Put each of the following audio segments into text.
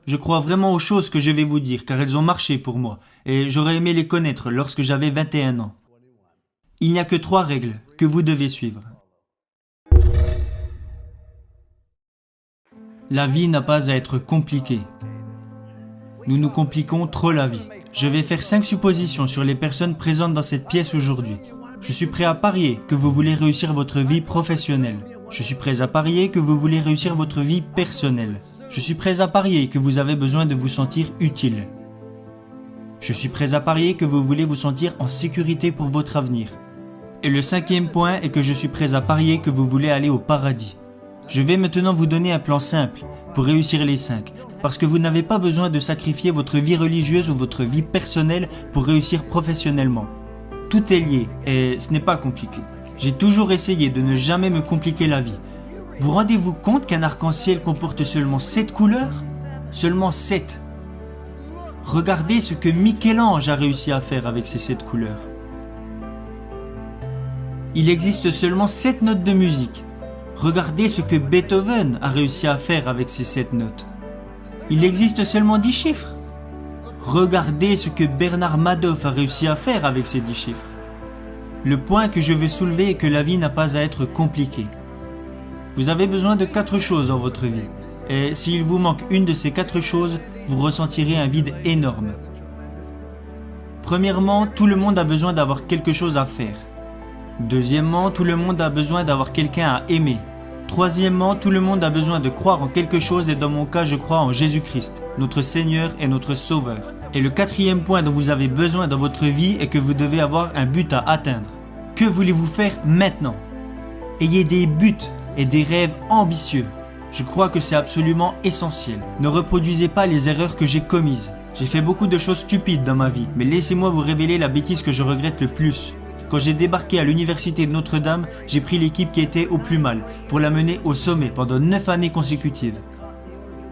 Je crois vraiment aux choses que je vais vous dire car elles ont marché pour moi et j'aurais aimé les connaître lorsque j'avais 21 ans. Il n'y a que 3 règles que vous devez suivre. La vie n'a pas à être compliquée. Nous nous compliquons trop la vie. Je vais faire 5 suppositions sur les personnes présentes dans cette pièce aujourd'hui. Je suis prêt à parier que vous voulez réussir votre vie professionnelle. Je suis prêt à parier que vous voulez réussir votre vie personnelle. Je suis prêt à parier que vous avez besoin de vous sentir utile. Je suis prêt à parier que vous voulez vous sentir en sécurité pour votre avenir. Et le 5e point est que je suis prêt à parier que vous voulez aller au paradis. Je vais maintenant vous donner un plan simple pour réussir les 5, parce que vous n'avez pas besoin de sacrifier votre vie religieuse ou votre vie personnelle pour réussir professionnellement. Tout est lié et ce n'est pas compliqué. J'ai toujours essayé de ne jamais me compliquer la vie. Vous rendez-vous compte qu'un arc-en-ciel comporte seulement 7 couleurs ? Seulement 7. Regardez ce que Michel-Ange a réussi à faire avec ces 7 couleurs. Il existe seulement 7 notes de musique. Regardez ce que Beethoven a réussi à faire avec ces 7 notes. Il existe seulement 10 chiffres. Regardez ce que Bernard Madoff a réussi à faire avec ces 10 chiffres. Le point que je veux soulever est que la vie n'a pas à être compliquée. Vous avez besoin de 4 choses dans votre vie. Et s'il vous manque une de ces 4 choses, vous ressentirez un vide énorme. Premièrement, tout le monde a besoin d'avoir quelque chose à faire. Deuxièmement, tout le monde a besoin d'avoir quelqu'un à aimer. Troisièmement, tout le monde a besoin de croire en quelque chose et dans mon cas, je crois en Jésus-Christ, notre Seigneur et notre Sauveur. Et le 4e point dont vous avez besoin dans votre vie est que vous devez avoir un but à atteindre. Que voulez-vous faire maintenant ? Ayez des buts et des rêves ambitieux. Je crois que c'est absolument essentiel. Ne reproduisez pas les erreurs que j'ai commises. J'ai fait beaucoup de choses stupides dans ma vie, mais laissez-moi vous révéler la bêtise que je regrette le plus. Quand j'ai débarqué à l'université de Notre-Dame, j'ai pris l'équipe qui était au plus mal pour la mener au sommet pendant 9 années consécutives.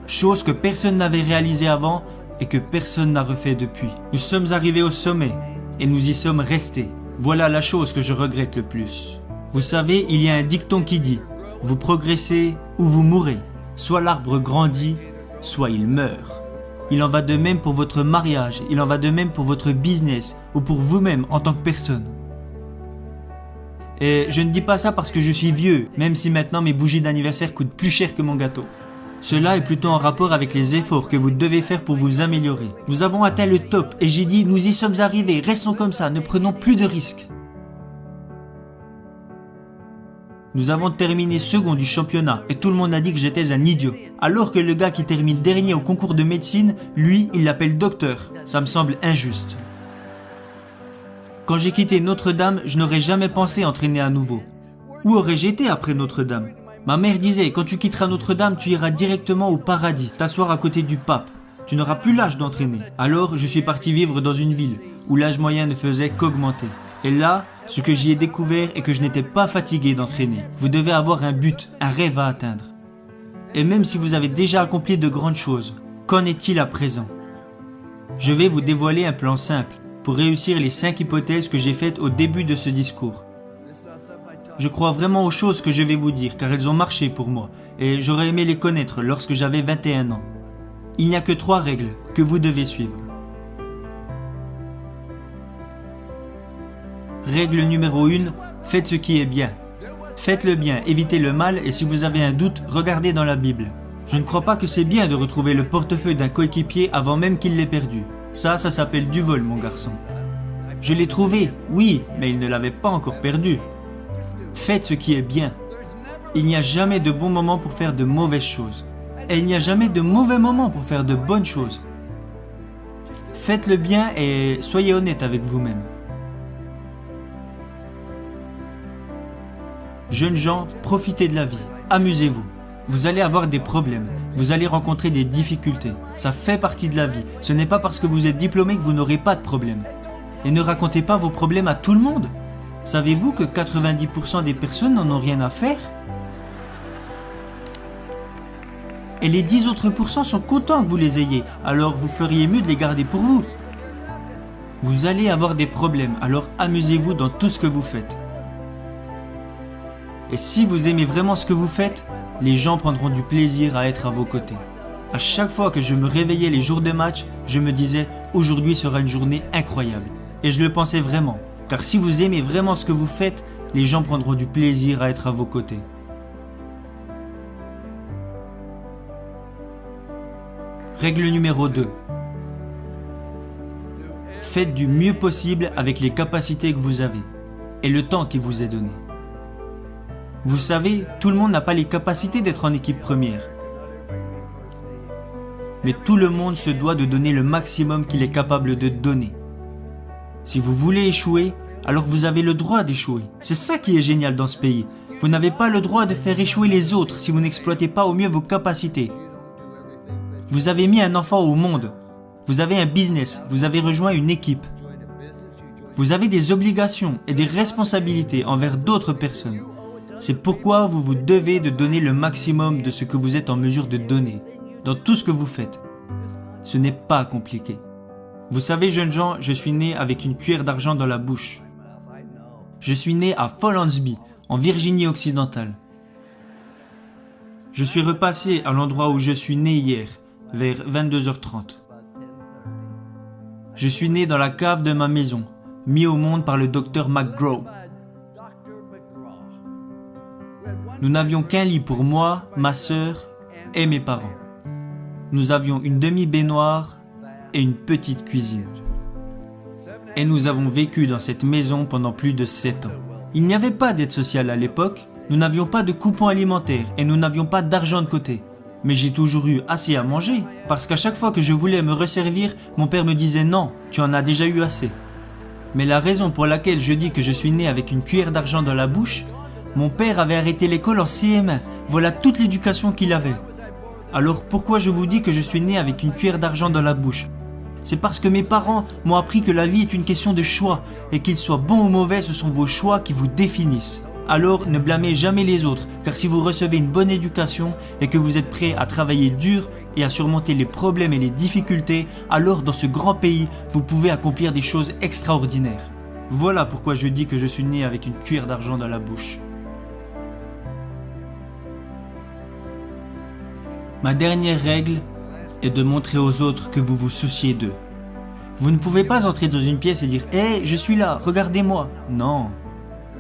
Chose que personne n'avait réalisée avant et que personne n'a refait depuis. Nous sommes arrivés au sommet et nous y sommes restés. Voilà la chose que je regrette le plus. Vous savez, il y a un dicton qui dit « Vous progressez ou vous mourrez. Soit l'arbre grandit, soit il meurt. » Il en va de même pour votre mariage, il en va de même pour votre business ou pour vous-même en tant que personne. Et je ne dis pas ça parce que je suis vieux, même si maintenant mes bougies d'anniversaire coûtent plus cher que mon gâteau. Cela est plutôt en rapport avec les efforts que vous devez faire pour vous améliorer. Nous avons atteint le top et j'ai dit nous y sommes arrivés, restons comme ça, ne prenons plus de risques. Nous avons terminé second du championnat et tout le monde a dit que j'étais un idiot. Alors que le gars qui termine dernier au concours de médecine, lui, il l'appelle docteur. Ça me semble injuste. Quand j'ai quitté Notre-Dame, je n'aurais jamais pensé entraîner à nouveau. Où aurais-je été après Notre-Dame ? Ma mère disait, quand tu quitteras Notre-Dame, tu iras directement au paradis, t'asseoir à côté du pape. Tu n'auras plus l'âge d'entraîner. Alors, je suis parti vivre dans une ville où l'âge moyen ne faisait qu'augmenter. Et là, ce que j'y ai découvert est que je n'étais pas fatigué d'entraîner. Vous devez avoir un but, un rêve à atteindre. Et même si vous avez déjà accompli de grandes choses, qu'en est-il à présent ? Je vais vous dévoiler un plan simple pour réussir les 5 hypothèses que j'ai faites au début de ce discours. Je crois vraiment aux choses que je vais vous dire car elles ont marché pour moi et j'aurais aimé les connaître lorsque j'avais 21 ans. Il n'y a que 3 règles que vous devez suivre. Règle numéro 1, faites ce qui est bien. Faites le bien, évitez le mal et si vous avez un doute, regardez dans la Bible. Je ne crois pas que c'est bien de retrouver le portefeuille d'un coéquipier avant même qu'il l'ait perdu. Ça s'appelle du vol, mon garçon. Je l'ai trouvé, oui, mais il ne l'avait pas encore perdu. Faites ce qui est bien. Il n'y a jamais de bon moment pour faire de mauvaises choses. Et il n'y a jamais de mauvais moment pour faire de bonnes choses. Faites le bien et soyez honnête avec vous-même. Jeunes gens, profitez de la vie. Amusez-vous. Vous allez avoir des problèmes, vous allez rencontrer des difficultés. Ça fait partie de la vie. Ce n'est pas parce que vous êtes diplômé que vous n'aurez pas de problème. Et ne racontez pas vos problèmes à tout le monde. Savez-vous que 90% des personnes n'en ont rien à faire ? Et les 10 autres pourcents sont contents que vous les ayez, alors vous feriez mieux de les garder pour vous. Vous allez avoir des problèmes, alors amusez-vous dans tout ce que vous faites. Et si vous aimez vraiment ce que vous faites, les gens prendront du plaisir à être à vos côtés. À chaque fois que je me réveillais les jours de match, je me disais aujourd'hui sera une journée incroyable. Et je le pensais vraiment, car si vous aimez vraiment ce que vous faites, les gens prendront du plaisir à être à vos côtés. Règle numéro 2. Faites du mieux possible avec les capacités que vous avez et le temps qui vous est donné. Vous savez, tout le monde n'a pas les capacités d'être en équipe première. Mais tout le monde se doit de donner le maximum qu'il est capable de donner. Si vous voulez échouer, alors vous avez le droit d'échouer. C'est ça qui est génial dans ce pays. Vous n'avez pas le droit de faire échouer les autres si vous n'exploitez pas au mieux vos capacités. Vous avez mis un enfant au monde. Vous avez un business. Vous avez rejoint une équipe. Vous avez des obligations et des responsabilités envers d'autres personnes. C'est pourquoi vous vous devez de donner le maximum de ce que vous êtes en mesure de donner, dans tout ce que vous faites. Ce n'est pas compliqué. Vous savez, jeunes gens, je suis né avec une cuillère d'argent dans la bouche. Je suis né à Follansbee, en Virginie occidentale. Je suis repassé à l'endroit où je suis né hier, vers 22h30. Je suis né dans la cave de ma maison, mis au monde par le docteur McGraw. Nous n'avions qu'un lit pour moi, ma sœur et mes parents. Nous avions une demi-baignoire et une petite cuisine. Et nous avons vécu dans cette maison pendant plus de 7 ans. Il n'y avait pas d'aide sociale à l'époque, nous n'avions pas de coupons alimentaires et nous n'avions pas d'argent de côté. Mais j'ai toujours eu assez à manger, parce qu'à chaque fois que je voulais me resservir, mon père me disait non, tu en as déjà eu assez. Mais la raison pour laquelle je dis que je suis né avec une cuillère d'argent dans la bouche, mon père avait arrêté l'école en CM1, voilà toute l'éducation qu'il avait. Alors pourquoi je vous dis que je suis né avec une cuillère d'argent dans la bouche ? C'est parce que mes parents m'ont appris que la vie est une question de choix, et qu'ils soient bons ou mauvais, ce sont vos choix qui vous définissent. Alors ne blâmez jamais les autres, car si vous recevez une bonne éducation et que vous êtes prêt à travailler dur et à surmonter les problèmes et les difficultés, alors dans ce grand pays, vous pouvez accomplir des choses extraordinaires. Voilà pourquoi je dis que je suis né avec une cuillère d'argent dans la bouche. Ma dernière règle est de montrer aux autres que vous vous souciez d'eux. Vous ne pouvez pas entrer dans une pièce et dire « Hey, je suis là, regardez-moi » Non.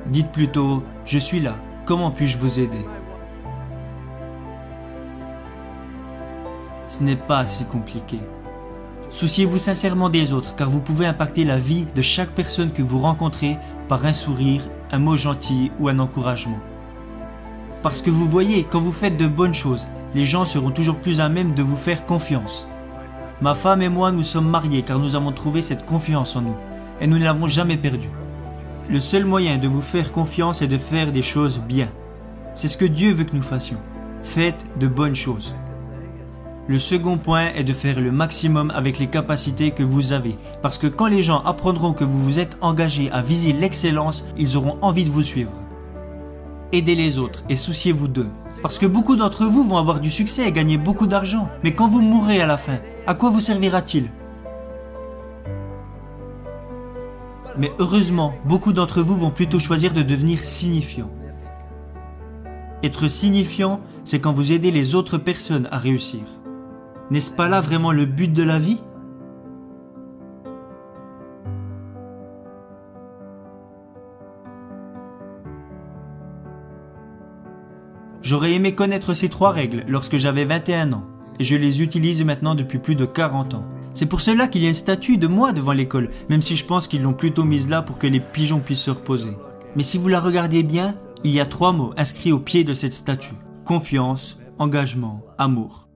Dites plutôt « Je suis là, comment puis-je vous aider ?» Ce n'est pas si compliqué. Souciez-vous sincèrement des autres, car vous pouvez impacter la vie de chaque personne que vous rencontrez par un sourire, un mot gentil ou un encouragement. Parce que vous voyez, quand vous faites de bonnes choses, les gens seront toujours plus à même de vous faire confiance. Ma femme et moi, nous sommes mariés car nous avons trouvé cette confiance en nous, et nous ne l'avons jamais perdue. Le seul moyen de vous faire confiance est de faire des choses bien. C'est ce que Dieu veut que nous fassions. Faites de bonnes choses. Le second point est de faire le maximum avec les capacités que vous avez, parce que quand les gens apprendront que vous vous êtes engagé à viser l'excellence, ils auront envie de vous suivre. Aidez les autres et souciez-vous d'eux, parce que beaucoup d'entre vous vont avoir du succès et gagner beaucoup d'argent, mais quand vous mourrez à la fin, à quoi vous servira-t-il ? Mais heureusement, beaucoup d'entre vous vont plutôt choisir de devenir signifiants. Être signifiant, c'est quand vous aidez les autres personnes à réussir. N'est-ce pas là vraiment le but de la vie ? J'aurais aimé connaître ces 3 règles lorsque j'avais 21 ans, et je les utilise maintenant depuis plus de 40 ans. C'est pour cela qu'il y a une statue de moi devant l'école, même si je pense qu'ils l'ont plutôt mise là pour que les pigeons puissent se reposer. Mais si vous la regardez bien, il y a 3 mots inscrits au pied de cette statue. Confiance, engagement, amour.